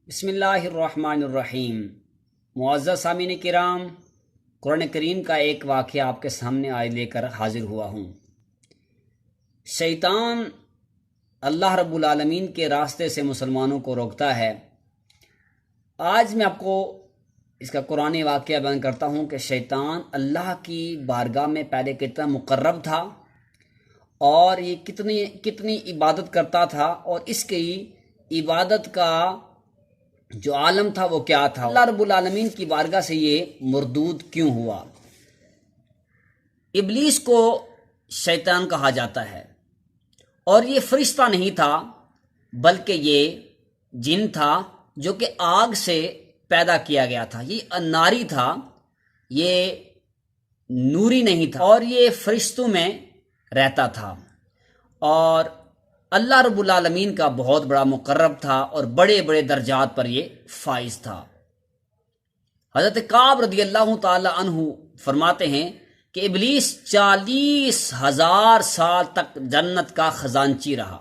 بسم اللہ الرحمن الرحیم۔ معزز سامعین کرام، قرآن کریم کا ایک واقعہ آپ کے سامنے آج لے کر حاضر ہوا ہوں۔ شیطان اللہ رب العالمین کے راستے سے مسلمانوں کو روکتا ہے۔ آج میں آپ کو اس کا قرآن واقعہ بیان کرتا ہوں کہ شیطان اللہ کی بارگاہ میں پہلے کتنا مقرب تھا اور یہ کتنی عبادت کرتا تھا، اور اس کی عبادت کا جو عالم تھا وہ کیا تھا، اللہ رب العالمین کی بارگاہ سے یہ مردود کیوں ہوا۔ ابلیس کو شیطان کہا جاتا ہے، اور یہ فرشتہ نہیں تھا بلکہ یہ جن تھا جو کہ آگ سے پیدا کیا گیا تھا۔ یہ ناری تھا، یہ نوری نہیں تھا، اور یہ فرشتوں میں رہتا تھا، اور اللہ رب العالمین کا بہت بڑا مقرب تھا اور بڑے بڑے درجات پر یہ فائز تھا۔ حضرت کعب رضی اللہ تعالی عنہ فرماتے ہیں کہ ابلیس 40,000 سال تک جنت کا خزانچی رہا۔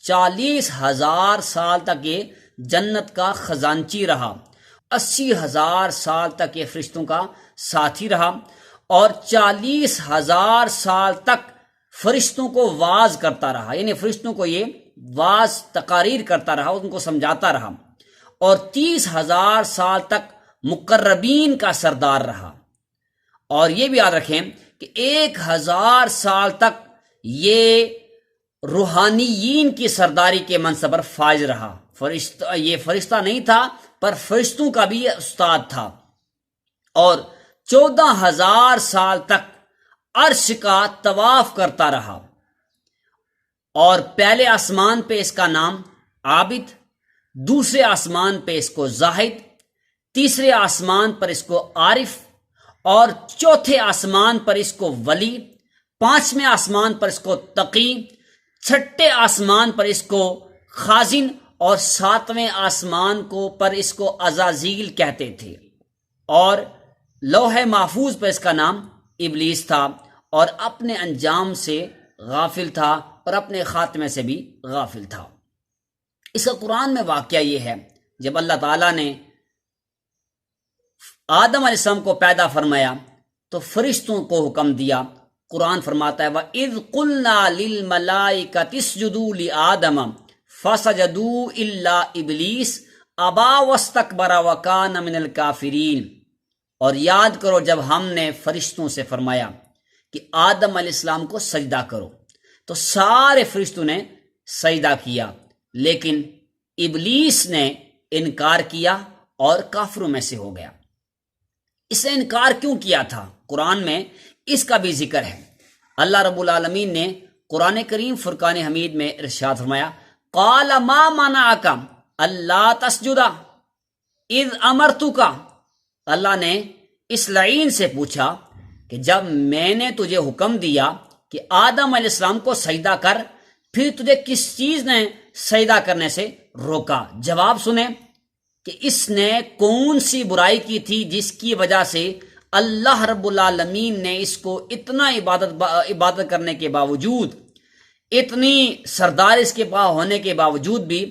40,000 سال تک یہ جنت کا خزانچی رہا، 80,000 سال تک یہ فرشتوں کا ساتھی رہا، اور 40,000 سال تک فرشتوں کو واعظ کرتا رہا، یعنی فرشتوں کو یہ واعظ تقاریر کرتا رہا، ان کو سمجھاتا رہا، اور 30,000 سال تک مقربین کا سردار رہا۔ اور یہ بھی یاد رکھیں کہ 1,000 سال تک یہ روحانیین کی سرداری کے منصب پر فائز رہا۔ یہ فرشتہ نہیں تھا پر فرشتوں کا بھی استاد تھا، اور 14,000 سال تک عرش کا طواف کرتا رہا، اور پہلے آسمان پہ اس کا نام عابد، دوسرے آسمان پہ اس کو زاہد، تیسرے آسمان پر اس کو عارف، اور چوتھے آسمان پر اس کو ولی، پانچویں آسمان پر اس کو تقی، چھٹے آسمان پر اس کو خازن، اور ساتویں آسمان پر اس کو عزازیل کہتے تھے، اور لوح محفوظ پر اس کا نام ابلیس تھا، اور اپنے انجام سے غافل تھا اور اپنے خاتمے سے بھی غافل تھا۔ اس کا قرآن میں واقعہ یہ ہے، جب اللہ تعالیٰ نے آدم علیہ السلام کو پیدا فرمایا تو فرشتوں کو حکم دیا۔ قرآن فرماتا ہے وَإِذْ قُلْنَا لِلْمَلَائِكَةِ اسْجُدُوا لِآدَمَ فَسَجَدُوا إِلَّا إِبْلِيسَ أَبَىٰ وَاسْتَكْبَرَ وَكَانَ مِنَ الْكَافِرِينَ۔ اور یاد کرو جب ہم نے فرشتوں سے فرمایا کہ آدم علیہ السلام کو سجدہ کرو، تو سارے فرشتوں نے سجدہ کیا، لیکن ابلیس نے انکار کیا اور کافروں میں سے ہو گیا۔ اس نے انکار کیوں کیا تھا؟ قرآن میں اس کا بھی ذکر ہے۔ اللہ رب العالمین نے قرآن کریم فرقان حمید میں ارشاد فرمایا قال ما منعک الا تسجد اذ امرتک۔ اللہ نے اس لعین سے پوچھا کہ جب میں نے تجھے حکم دیا کہ آدم علیہ السلام کو سجدہ کر، پھر تجھے کس چیز نے سجدہ کرنے سے روکا؟ جواب سنیں کہ اس نے کون سی برائی کی تھی جس کی وجہ سے اللہ رب العالمین نے اس کو اتنا عبادت کرنے کے باوجود، اتنی سردار اس کے پاس ہونے کے باوجود بھی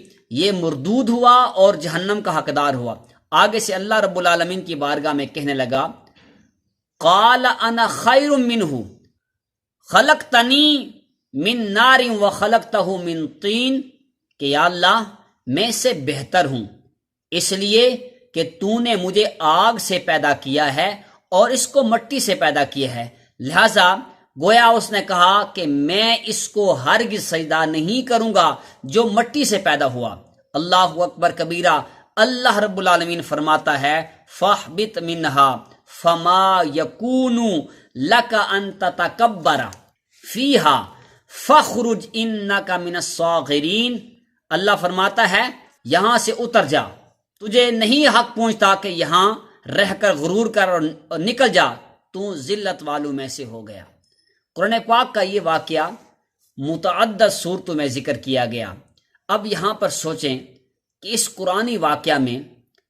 یہ مردود ہوا اور جہنم کا حقدار ہوا۔ آگے سے اللہ رب العالمین کی بارگاہ میں کہنے لگا قال انا خیر منہ خلقتنی من نار وخلقتہ من طین، کہ یا اللہ میں سے بہتر ہوں اس لیے کہ تو نے مجھے آگ سے پیدا کیا ہے اور اس کو مٹی سے پیدا کیا ہے، لہذا گویا اس نے کہا کہ میں اس کو ہرگز سجدہ نہیں کروں گا جو مٹی سے پیدا ہوا۔ اللہ اکبر کبیرہ۔ اللہ رب العالمین فرماتا ہے فاہبط منہا فما یکون لک ان تتکبر فیہا فاخرج انک من الصاغرین۔ اللہ فرماتا ہے یہاں سے اتر جا، تجھے نہیں حق پہنچتا کہ یہاں رہ کر غرور کر اور نکل جا، تو ذلت والوں میں سے ہو گیا۔ قرآن پاک کا یہ واقعہ متعدد صورتوں میں ذکر کیا گیا۔ اب یہاں پر سوچیں کہ اس قرآنی واقعہ میں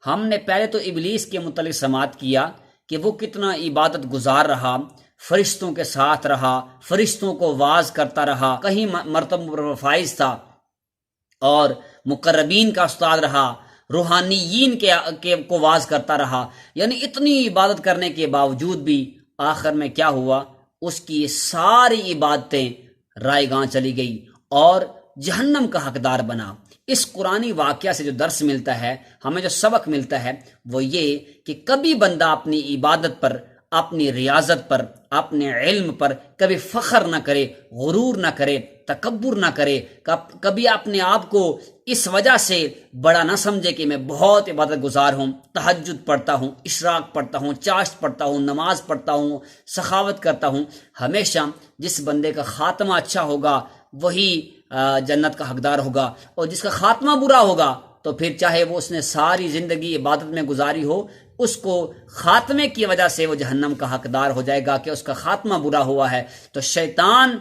ہم نے پہلے تو ابلیس کے متعلق سماعت کیا کہ وہ کتنا عبادت گزار رہا، فرشتوں کے ساتھ رہا، فرشتوں کو واعظ کرتا رہا، کہیں مرتبہ پر فائز تھا، اور مقربین کا استاد رہا، روحانیین کو واز کرتا رہا، یعنی اتنی عبادت کرنے کے باوجود بھی آخر میں کیا ہوا، اس کی ساری عبادتیں رائے گاں چلی گئی اور جہنم کا حقدار بنا۔ اس قرآنی واقعہ سے جو درس ملتا ہے، ہمیں جو سبق ملتا ہے، وہ یہ کہ کبھی بندہ اپنی عبادت پر، اپنی ریاضت پر، اپنے علم پر کبھی فخر نہ کرے، غرور نہ کرے، تکبر نہ کرے، کبھی اپنے آپ کو اس وجہ سے بڑا نہ سمجھے کہ میں بہت عبادت گزار ہوں، تہجد پڑھتا ہوں، اشراق پڑھتا ہوں، چاشت پڑھتا ہوں، نماز پڑھتا ہوں، سخاوت کرتا ہوں۔ ہمیشہ جس بندے کا خاتمہ اچھا ہوگا وہی جنت کا حقدار ہوگا، اور جس کا خاتمہ برا ہوگا تو پھر چاہے وہ اس نے ساری زندگی عبادت میں گزاری ہو، اس کو خاتمے کی وجہ سے وہ جہنم کا حقدار ہو جائے گا کہ اس کا خاتمہ برا ہوا ہے۔ تو شیطان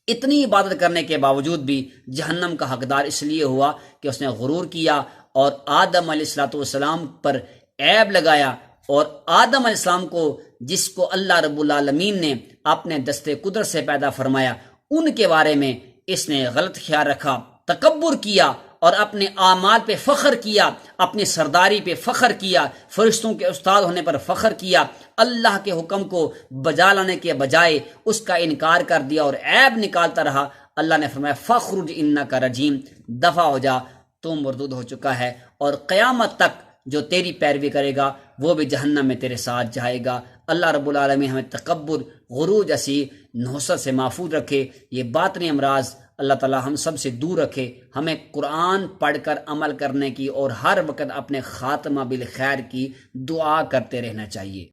اتنی عبادت کرنے کے باوجود بھی جہنم کا حقدار اس لیے ہوا کہ اس نے غرور کیا اور آدم علیہ السلام پر عیب لگایا، اور آدم علیہ السلام کو، جس کو اللہ رب العالمین نے اپنے دستے قدرت سے پیدا فرمایا، ان کے بارے میں اس نے غلط خیال رکھا، تکبر کیا اور اپنے اعمال پہ فخر کیا، اپنی سرداری پہ فخر کیا، فرشتوں کے استاد ہونے پر فخر کیا، اللہ کے حکم کو بجا لانے کے بجائے اس کا انکار کر دیا اور عیب نکالتا رہا۔ اللہ نے فرمایا فخرج انک رجیم، دفع ہو جا، تو مردود ہو چکا ہے، اور قیامت تک جو تیری پیروی کرے گا وہ بھی جہنم میں تیرے ساتھ جائے گا۔ اللہ رب العالمین ہمیں تکبر، غرور جیسی نحوست سے محفوظ رکھے، یہ باطنی امراض اللہ تعالی ہم سب سے دور رکھے، ہمیں قرآن پڑھ کر عمل کرنے کی اور ہر وقت اپنے خاتمہ بالخیر کی دعا کرتے رہنا چاہیے۔